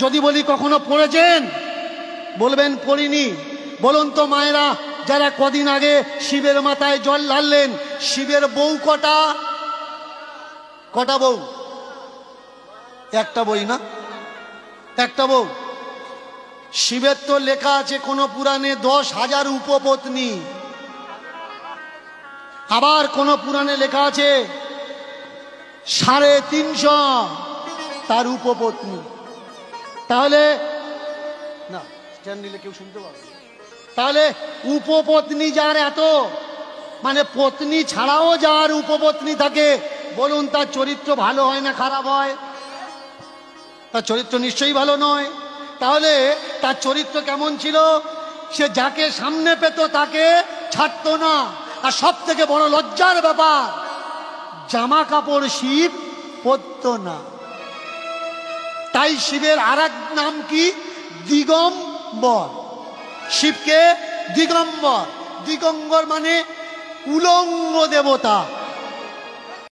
যদি বলি কখনো পড়েছেন, বলবেন পড়িনি। বলুন তো মায়েরা, যারা কদিন আগে শিবের মাথায় জল ঢাললেন, শিবের বউ কটা? কটা বউ? একটা বই না, একটা বউ। শিবের তো লেখা আছে কোন পুরাণে 10,000 উপপত্নী, আবার কোন পুরাণে লেখা আছে 350 তার উপপত্নী। তাহলে না, স্ট্যান্ড নিলে কেউ শুনতে পাবে। তাহলে উপপত্নী যার এত, মানে পত্নী ছাড়াও যার উপপত্নী থাকে, বলুন তার চরিত্র ভালো হয় না খারাপ হয়? তার চরিত্র নিশ্চয়ই ভালো নয়। তাহলে তার চরিত্র কেমন ছিল? সে যাকে সামনে পেত তাকে ছাড়তো না। আর সব থেকে বড় লজ্জার ব্যাপার, জামা কাপড় শিব পরতো না। তাই শিবের আর এক নাম কি? দিগম্বর। শিবকে দিগম্বর, দিগম্বর মানে উলঙ্গ দেবতা।